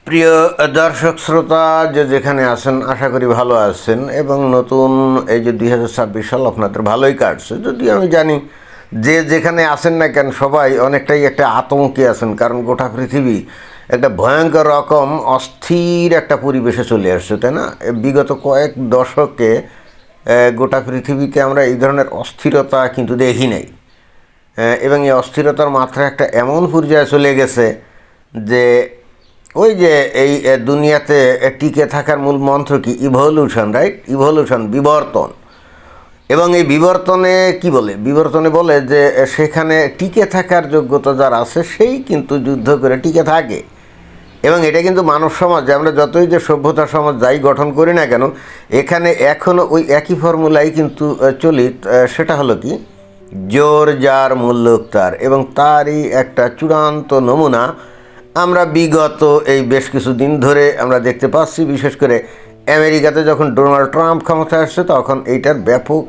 প্রিয় দর্শক শ্রোতা যে যেখানে আছেন আশা করি ভালো আছেন এবং নতুন এই যে 2026 সাল আপনাদের ভালোই কাটছে। যদিও আমি জানি যে যেখানে আছেন না কেন সবাই অনেকটাই একটা আতঙ্কে আছেন, কারণ গোটা পৃথিবী একটা ভয়ঙ্কর রকম অস্থির একটা পরিবেশে চলে আসছে, তাই না? বিগত কয়েক দশকে গোটা পৃথিবীতে আমরা এই ধরনের অস্থিরতা কিন্তু দেখি নাই। এবং এই অস্থিরতার মাত্রা একটা এমন পর্যায়ে চলে গেছে যে ওই যে এই দুনিয়াতে টিকে থাকার মূল মন্ত্র কি? Evolution, right? ইভলিউশন, বিবর্তন। এবং এই বিবর্তনে কি বলে? বিবর্তনে বলে যে সেখানে টিকে থাকার যোগ্যতা যার আছে সেই কিন্তু যুদ্ধ করে টিকে থাকে। এবং এটা কিন্তু মানব সমাজে আমরা যতই যে সভ্যতা সমাজ যাই গঠন করি না কেন, এখানে এখনও ওই একই ফর্মুলাই কিন্তু চলিত। সেটা হলো কি, জোর যার মূল্য তার। এবং তারই একটা চূড়ান্ত নমুনা আমরা বিগত এই বেশ কিছুদিন ধরে আমরা দেখতে পাচ্ছি। বিশেষ করে আমেরিকাতে যখন ডোনাল্ড ট্রাম্প ক্ষমতায় আসছে তখন এইটার ব্যাপক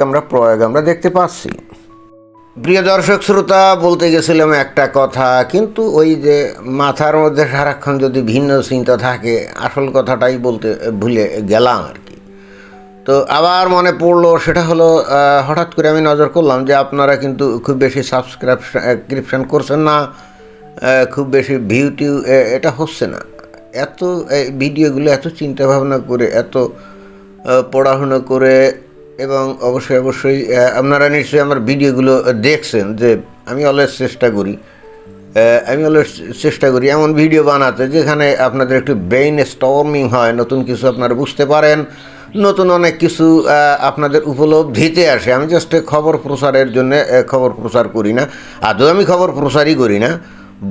আমরা প্রয়োগ আমরা দেখতে পাচ্ছি। প্রিয় দর্শক শ্রোতা, বলতে গেছিলাম একটা কথা, কিন্তু ওই যে মাথার মধ্যে সারাক্ষণ যদি ভিন্ন চিন্তা থাকে আসল কথাটাই বলতে ভুলে গেলাম আর কি। তো আবার মনে পড়লো, সেটা হলো হঠাৎ করে আমি নজর করলাম যে আপনারা কিন্তু খুব বেশি সাবস্ক্রিপশন করছেন না, খুব বেশি ভিউ টিউ এটা হচ্ছে না। এত ভিডিওগুলো এত চিন্তাভাবনা করে, এত পড়াশুনো করে, এবং অবশ্যই আপনারা নিশ্চয়ই আমার ভিডিওগুলো দেখছেন যে আমি অলওয়েজ চেষ্টা করি এমন ভিডিও বানাতে যেখানে আপনাদের একটু ব্রেইন স্টর্মিং হয়, নতুন কিছু আপনারা বুঝতে পারেন, নতুন অনেক কিছু আপনাদের উপলব্ধিতে আসে। আমি জাস্ট খবর প্রচারের জন্য খবর প্রচার করি না, আদৌ আমি খবর প্রচারই করি না।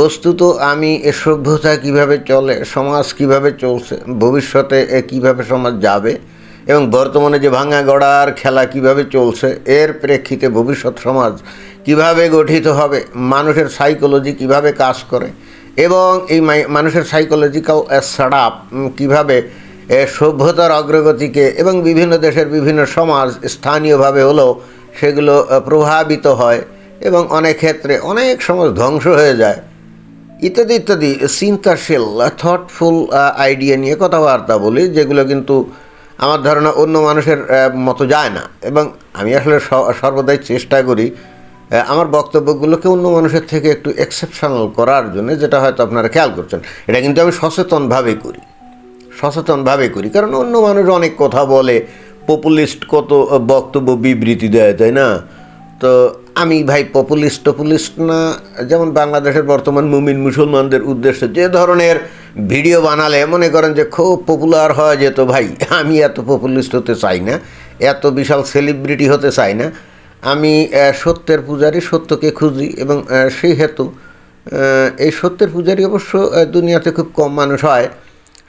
বস্তুত আমি সভ্যতা কীভাবে চলে, সমাজ কীভাবে চলছে, ভবিষ্যতে কীভাবে সমাজ যাবে, এবং বর্তমানে যে ভাঙা গড়ার খেলা কিভাবে চলছে, এর প্রেক্ষিতে ভবিষ্যৎ সমাজ কিভাবে গঠিত হবে, মানুষের সাইকোলজি কিভাবে কাজ করে, এবং এই মানুষের সাইকোলজিক্যাল সেটআপ কীভাবে সভ্যতার অগ্রগতিকে এবং বিভিন্ন দেশের বিভিন্ন সমাজ স্থানীয়ভাবে হলেও সেগুলো প্রভাবিত হয়, এবং অনেক ক্ষেত্রে অনেক সমাজ ধ্বংস হয়ে যায়, ইত্যাদি ইত্যাদি চিন্তাশীল থটফুল আইডিয়া নিয়ে কথাবার্তা বলি, যেগুলো কিন্তু আমার ধারণা অন্য মানুষের মতো যায় না। এবং আমি আসলে সর্বদাই চেষ্টা করি আমার বক্তব্যগুলোকে অন্য মানুষের থেকে একটু এক্সেপশনাল করার জন্য, যেটা হয়তো আপনারা খেয়াল করছেন। এটা কিন্তু আমি সচেতনভাবে করি, কারণ অন্য মানুষ অনেক কথা বলে, পপুলিস্ট কত বক্তব্য বিবৃতি দেয়, তাই না? তো আমি ভাই পপুলিস্ট না। যেমন বাংলাদেশের বর্তমান মুমিন মুসলমানদের উদ্দেশ্যে যে ধরনের ভিডিও বানালে মনে করেন যে খুব পপুলার হওয়া যেত, ভাই আমি এত পপুলিস্ট হতে চাই না, এত বিশাল সেলিব্রিটি হতে চাই না। আমি সত্যের পূজারী, সত্যকে খুঁজি, এবং সেই হেতু এই সত্যের পূজারী অবশ্য দুনিয়াতে খুব কম মানুষ হয়।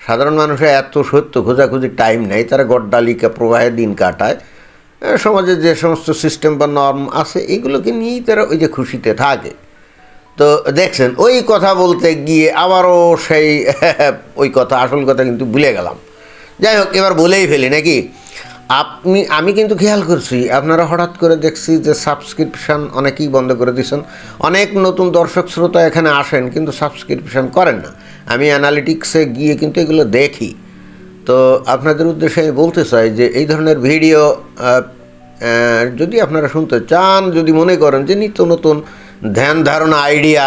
সাধারণ মানুষের এত সত্য খোঁজাখুঁজির টাইম নেই, তারা গড্ডালিকা প্রবাহে দিন কাটায়। সমাজে যে সমস্ত সিস্টেম বা নর্ম আছে এগুলোকে নিয়েই তারা ওই যে খুশিতে থাকে। তো দেখছেন, ওই কথা বলতে গিয়ে আবারও সেই ওই কথা, আসল কথা কিন্তু ভুলে গেলাম। যাই হোক, এবার বলেই ফেলি নাকি। আমি কিন্তু খেয়াল করছি আপনারা হঠাৎ করে দেখছি যে সাবস্ক্রিপশান অনেকেই বন্ধ করে দিয়েছেন। অনেক নতুন দর্শক শ্রোতা এখানে আসেন কিন্তু সাবস্ক্রিপশান করেন না। আমি অ্যানালিটিক্সে গিয়ে কিন্তু এগুলো দেখি। তো আপনাদের উদ্দেশ্যে আমি বলতে চাই যে এই ধরনের ভিডিও যদি আপনারা শুনতে চান, যদি মনে করেন যে নিত্য নতুন ধ্যান ধারণা আইডিয়া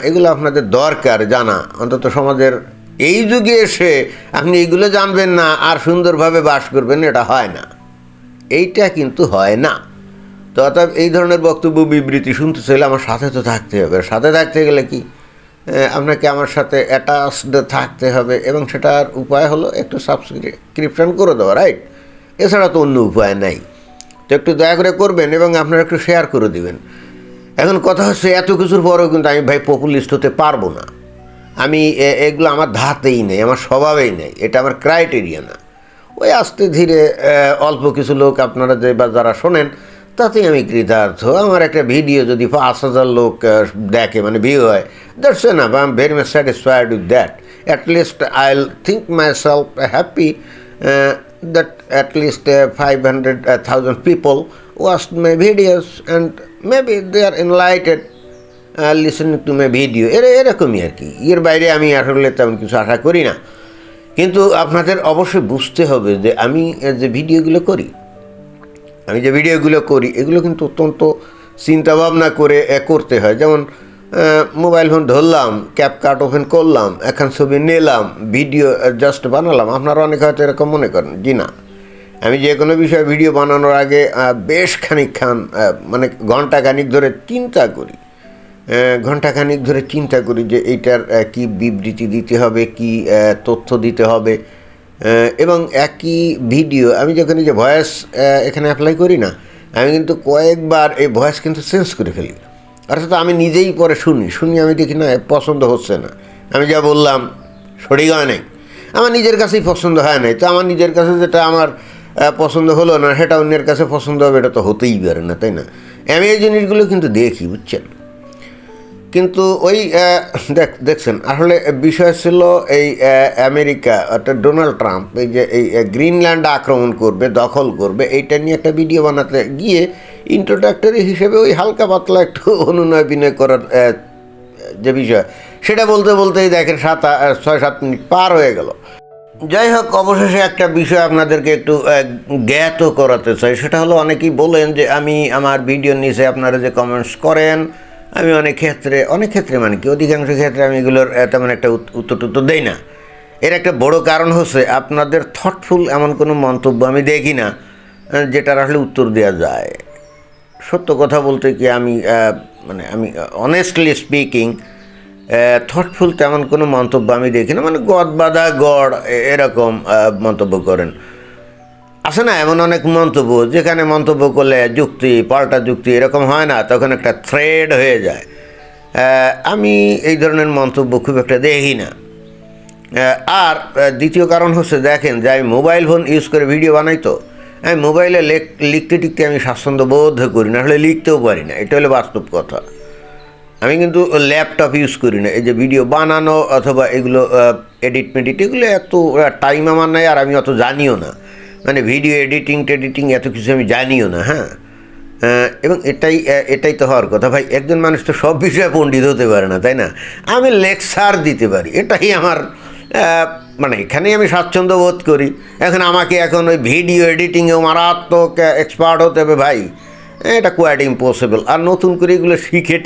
এগুলো আপনাদের দরকার জানা, অন্তত সমাজের এই যুগে এসে আপনি এইগুলো জানবেন না আর সুন্দরভাবে বাস করবেন, এটা হয় না, এইটা কিন্তু হয় না। তো অর্থাৎ এই ধরনের বক্তব্য বিবৃতি শুনতে চাইলে আমার সাথে তো থাকতে হবে। সাথে থাকতে গেলে কি, আপনাকে আমার সাথে অ্যাটাচড থাকতে হবে, এবং সেটার উপায় হলো একটু সাবস্ক্রিপশন করে দেওয়া, রাইট? এছাড়া তো অন্য উপায় নাই। তো একটু দয়া করে করবেন এবং আপনারা একটু শেয়ার করে দেবেন। এখন কথা হচ্ছে, এত কিছুর পরেও কিন্তু আমি ভাই পপুলিস্ট হতে পারবো না। আমি এগুলো আমার ধাতেই নেই, আমার স্বভাবেই নেই, এটা আমার ক্রাইটেরিয়া না। ওই আস্তে ধীরে অল্প কিছু লোক আপনারা যে বা যারা শোনেন তাতেই আমি কৃতার্থ। আমার একটা ভিডিও যদি 5,000 লোক দেখে, মানে ভিউ হয়, that's enough. I am very much satisfied with that. At least I will think my self happy that at least 500,000 people watched my videos, and maybe they are enlightened listen to my video, এরকমই আর কি। এর বাইরে আমি আসলে তেমন কিছু আশা করি না। কিন্তু আপনাদের অবশ্যই বুঝতে হবে যে আমি যে ভিডিওগুলো করি এগুলো কিন্তু অত্যন্ত চিন্তাভাবনা করে করতে হয়। যেমন মোবাইল ফোন ধরলাম, ক্যাপকাট ওপেন করলাম, এখন ছবি নিলাম, ভিডিও জাস্ট বানালাম। আপনারা অনেকে হয়তো এরকম মনে করেন, জি না, আমি যে কোনো বিষয়ে ভিডিও বানানোর আগে বেশ খানিকক্ষণ মানে ঘন্টাখানিক ধরে চিন্তা করি যে এইটার কি বিবৃতি দিতে হবে, কি তথ্য দিতে হবে। এবং একই ভিডিও আমি যখন এই যে ভয়েস এখানে অ্যাপ্লাই করি না, আমি কিন্তু কয়েকবার এই ভয়েস কিন্তু চেঞ্জ করে ফেলি। অর্থাৎ আমি নিজেই পরে শুনি, আমি দেখি না পছন্দ হচ্ছে না, আমি যা বললাম সঠিক হয় নাই, আমার নিজের কাছেই পছন্দ হয় নাই। তো আমার নিজের কাছে যেটা আমার পছন্দ হলো না, সেটা অন্যের কাছে পছন্দ হবে, এটা তো হতেই পারে না, তাই না? আমি এই জিনিসগুলো কিন্তু দেখি, বুঝছেন। কিন্তু ওই দেখছেন, আসলে বিষয় ছিল এই আমেরিকা অর্থাৎ ডোনাল্ড ট্রাম্প এই যে এই গ্রিনল্যান্ড আক্রমণ করবে, দখল করবে, এইটা নিয়ে একটা ভিডিও বানাতে গিয়ে ইন্ট্রোডাক্টরি হিসেবে ওই হালকা পাতলা একটু অনুনয় বিনয় করার যে বিষয়, সেটা বলতেই দেখেন 6-7 মিনিট পার হয়ে গেল। যাই হোক, অবশেষে একটা বিষয় আপনাদেরকে একটু জ্ঞাত করাতে চাই। সেটা হলো, অনেকেই বলেন যে আমি আমার ভিডিওর নিচে আপনারা যে কমেন্টস করেন, আমি অনেক ক্ষেত্রে মানে কি অধিকাংশ ক্ষেত্রে আমি এগুলোর তেমন একটা উত্তর দেই না। এর একটা বড় কারণ হচ্ছে আপনাদের থটফুল এমন কোনো মন্তব্য আমি দেখি না যেটার আসলে উত্তর দেওয়া যায়। সত্য কথা বলতে কি, আমি অনেস্টলি স্পিকিং থটফুল তেমন কোনো মন্তব্য আমি দেখি না। মানে গদ বাঁধা গড় এরকম মন্তব্য করেন। আছে না এমন অনেক মন্তব্য যেখানে মন্তব্য করলে পাল্টা যুক্তি এরকম হয় না, তখন একটা থ্রেড হয়ে যায়। আমি এই ধরনের মন্তব্য খুব একটা দেখি না। আর দ্বিতীয় কারণ হচ্ছে, দেখেন যে আমি মোবাইল ফোন ইউজ করে ভিডিও বানাই, তো আমি মোবাইলে লিখতে আমি স্বাচ্ছন্দ্য বোধ করি না, আসলে লিখতেও পারি না, এটা হলো বাস্তব কথা। আমি কিন্তু ল্যাপটপ ইউজ করি না। এই যে ভিডিও বানানো অথবা এগুলো এডিট এগুলো এত টাইম আমার নাই, আর আমি অত জানিও না। মানে ভিডিও এডিটিং এত কিছু আমি জানিও না। হ্যাঁ, এবং এটাই তো হওয়ার কথা। ভাই, একজন মানুষ তো সব বিষয়ে পণ্ডিত হতে পারে না, তাই না? আমি লেকচার দিতে পারি, এটাই আমার মানে এখানেই আমি স্বাচ্ছন্দ্য বোধ করি। আমাকে ওই ভিডিও এডিটিংয়েও মারাত্মক এক্সপার্ট হতে হবে ভাই, এটা কোয়াইট ইম্পসিবল। আর নতুন করে এগুলো শিখে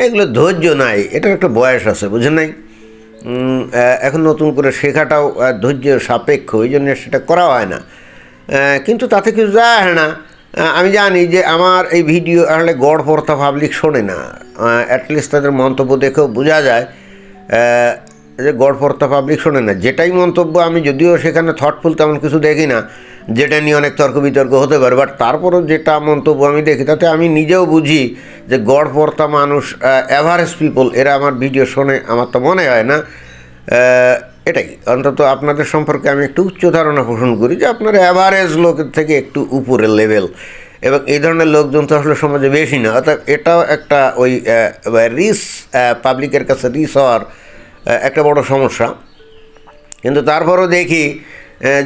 এগুলো ধৈর্য নাই, এটার একটা বয়স আছে, বুঝেন নাই? এখন নতুন করে শেখাটাও ধৈর্যের সাপেক্ষ, ওই জন্য সেটা করা হয় না। কিন্তু তাতে কিছু যায় না। আমি জানি যে আমার এই ভিডিও আসলে গড়পড়তা পাবলিক শোনে না। অ্যাটলিস্ট তাদের মন্তব্য দেখেও বোঝা যায় যে গড়পড়তা পাবলিক শোনে না। যেটাই মন্তব্য, আমি যদিও সেখানে থটফুল তেমন কিছু দেখি না, যেটা নিয়ে অনেক তর্ক বিতর্ক হতে পারে, বাট তারপরও যেটা মন্তব্য আমি দেখি, তাতে আমি নিজেও বুঝি যে গড়পড়তা মানুষ, অ্যাভারেজ পিপল, এরা আমার ভিডিও শোনে আমার তো মনে হয় না। এটাই অন্তত আপনাদের সম্পর্কে আমি একটু উচ্চ ধারণা পোষণ করি যে আপনার অ্যাভারেজ লোকের থেকে একটু উপরের লেভেল, এবং এই ধরনের লোকজন তো আসলে সমাজে বেশি না। অর্থাৎ এটাও একটা ওই পাবলিকের কাছে রিস হওয়ার একটা বড় সমস্যা। কিন্তু তারপরও দেখি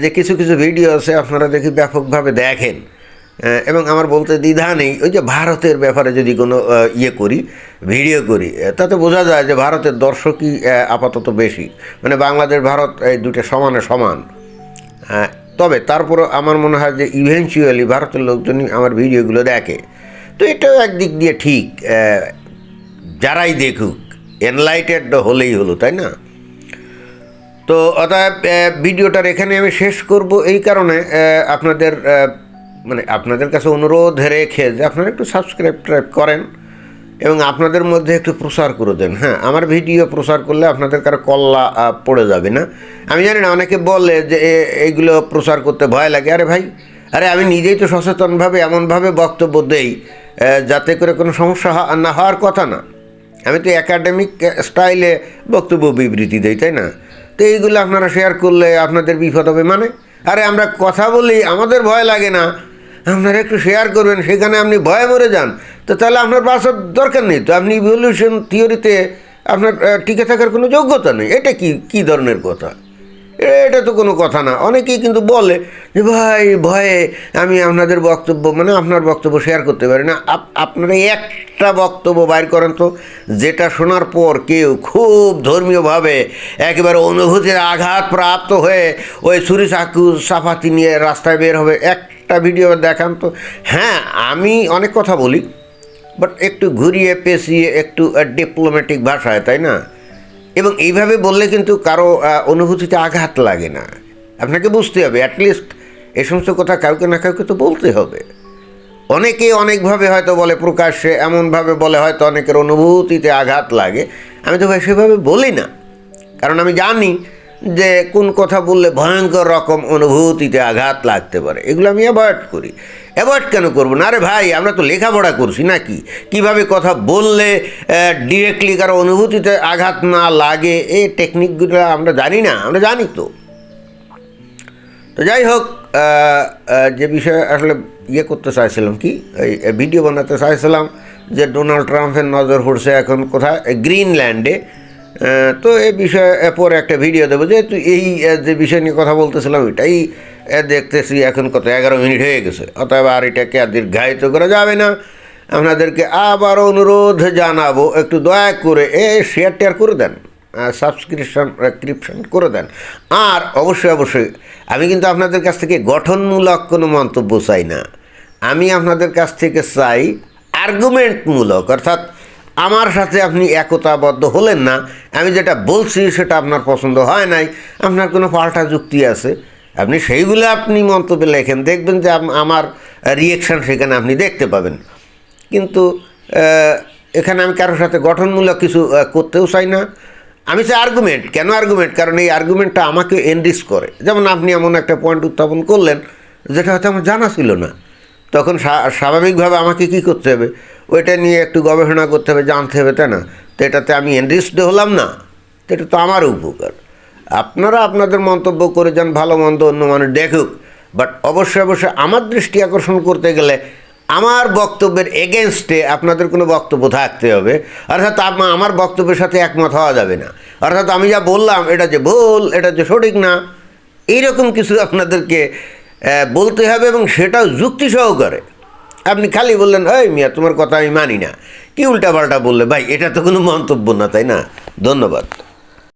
যে কিছু ভিডিও আছে আপনারা দেখি ব্যাপকভাবে দেখেন, এবং আমার বলতে দ্বিধা নেই। ওই যে ভারতের ব্যাপারে যদি কোনো ভিডিও করি, তাতে বোঝা যায় যে ভারতের দর্শকই আপাতত বেশি। মানে বাংলাদেশ ভারত এই দুটো সমান। তবে তারপরও আমার মনে হয় যে ইভেনচুয়ালি ভারতের লোকজনই আমার ভিডিওগুলো দেখে। তো এটাও একদিক দিয়ে ঠিক, যারাই দেখুক এনলাইটেড হলেই হলো, তাই না? তো অতএব ভিডিওটার এখানে আমি শেষ করব এই কারণে, আপনাদের কাছে অনুরোধ রেখে যে আপনারা একটু সাবস্ক্রাইব করেন এবং আপনাদের মধ্যে একটু প্রচার করে দেন। হ্যাঁ, আমার ভিডিও প্রচার করলে আপনাদের কারো কল্লা পড়ে যাবে না। আমি জানি না, অনেকে বলে যে এইগুলো প্রচার করতে ভয় লাগে। আরে আমি নিজেই তো সচেতনভাবে এমনভাবে বক্তব্য দেই যাতে করে কোনো সমস্যা না হওয়ার কথা না। আমি তো একাডেমিক স্টাইলে বক্তব্য বিবৃতি দেই, তাই না? তো এইগুলো আপনারা শেয়ার করলে আপনাদের বিপদ হবে। আরে আমরা কথা বলি, আমাদের ভয় লাগে না, আপনারা একটু শেয়ার করবেন, সেখানে আপনি ভয়ে মরে যান, তো তাহলে আপনার বাঁচার দরকার নেই। তো আপনি ইভলিউশন থিওরিতে আপনার টিকে থাকার কোনো যোগ্যতা নেই। এটা কি ধরনের কথা? এটা তো কোনো কথা না। অনেকেই কিন্তু বলে যে ভাই ভয়ে আমি আপনাদের বক্তব্য মানে আপনার বক্তব্য শেয়ার করতে পারি না। আপনারা একটা বক্তব্য বাইর করেন তো যেটা শোনার পর কেউ খুব ধর্মীয়ভাবে একেবারে অনুভূতির আঘাত প্রাপ্ত হয়ে ওই ছুরি চাকু চাপাতি নিয়ে রাস্তায় বের হবে। একটা ভিডিও দেখান তো। হ্যাঁ, আমি অনেক কথা বলি, বাট একটু ঘুরিয়ে পেঁচিয়ে একটু ডিপ্লোম্যাটিক ভাষায়, তাই না? এবং এইভাবে বললে কিন্তু কারো অনুভূতিতে আঘাত লাগে না। আপনাকে বুঝতে হবে অ্যাটলিস্ট এই সমস্ত কথা কাউকে না কাউকে তো বলতে হবে। অনেকে অনেকভাবে হয়তো বলে, প্রকাশ্যে এমনভাবে বলে হয়তো অনেকের অনুভূতিতে আঘাত লাগে। আমি তো ভাই সেভাবে বলি না, কারণ আমি জানি যে কোন কথা বললে ভয়ঙ্কর রকম অনুভূতিতে আঘাত লাগতে পারে। এগুলো আমি অ্যাভয়েড করি। অ্যাভয়েড কেন করবো না? আরে ভাই, আমরা তো লেখাপড়া করছি নাকি, কিভাবে কথা বললে ডিরেক্টলি কারো অনুভূতিতে আঘাত না লাগে এই টেকনিকগুলো আমরা জানি না? আমরা জানি তো। তো যাই হোক, যে বিষয়ে আসলে করতে চাইছিলাম কি, এই ভিডিও বানাতে চাইছিলাম যে ডোনাল্ড ট্রাম্পের নজর পড়ছে এখন কোথায়, গ্রিনল্যান্ডে। তো এই বিষয়ে পরে একটা ভিডিও দেবো, যেহেতু এই যে বিষয় নিয়ে কথা বলতেছিলাম এটাই দেখতেছি এখন কত 11 মিনিট হয়ে গেছে, অতএব আর এটাকে আর দীর্ঘায়িত করা যাবে না। আপনাদেরকে আবার অনুরোধ জানাবো, একটু দয়া করে শেয়ার টেয়ার করে দেন, সাবস্ক্রিপশন করে দেন। আর অবশ্যই আমি কিন্তু আপনাদের কাছ থেকে গঠনমূলক কোনো মন্তব্য চাই না। আমি আপনাদের কাছ থেকে চাই আর্গুমেন্টমূলক, অর্থাৎ আমার সাথে আপনি একতাবদ্ধ হলেন না, আমি যেটা বলছি সেটা আপনার পছন্দ হয় নাই, আপনার কোনো পাল্টা যুক্তি আছে, আপনি সেইগুলো আপনি মন্তব্যে লেখেন, দেখবেন যে আমার রিয়েকশান সেখানে আপনি দেখতে পাবেন। কিন্তু এখানে আমি কারোর সাথে গঠনমূলক কিছু করতেও চাই না। আমি চাই আর্গুমেন্ট। কেন আর্গুমেন্ট? কারণ এই আর্গুমেন্টটা আমাকে এনরিচ করে। যেমন আপনি এমন একটা পয়েন্ট উত্থাপন করলেন যেটা হয়তো আমার জানা ছিল না, তখন স্বাভাবিকভাবে আমাকে কী করতে হবে, ওইটা নিয়ে একটু গবেষণা করতে হবে, জানতে হবে, তাই না? তো এটাতে আমি এনরিচড হলাম না, তো এটা তো আমারও উপকার। আপনারা আপনাদের মন্তব্য করে যান, ভালো মন্দ অন্য মানুষ দেখুক, বাট অবশ্যই আমার দৃষ্টি আকর্ষণ করতে গেলে আমার বক্তব্যের এগেনস্টে আপনাদের কোনো বক্তব্য থাকতে হবে। অর্থাৎ আমার বক্তব্যের সাথে একমত হওয়া যাবে না। অর্থাৎ আমি যা বললাম এটা যে ভুল, এটা যে সঠিক না, এইরকম কিছু আপনাদেরকে বলতে হবে, এবং সেটাও যুক্তি সহকারে। আপনি খালি বললেন এই মিয়া তোমার কথা আমি মানি না, কি উল্টাপাল্টা বললে, ভাই এটা তো কোনো মন্তব্য না, তাই না? ধন্যবাদ।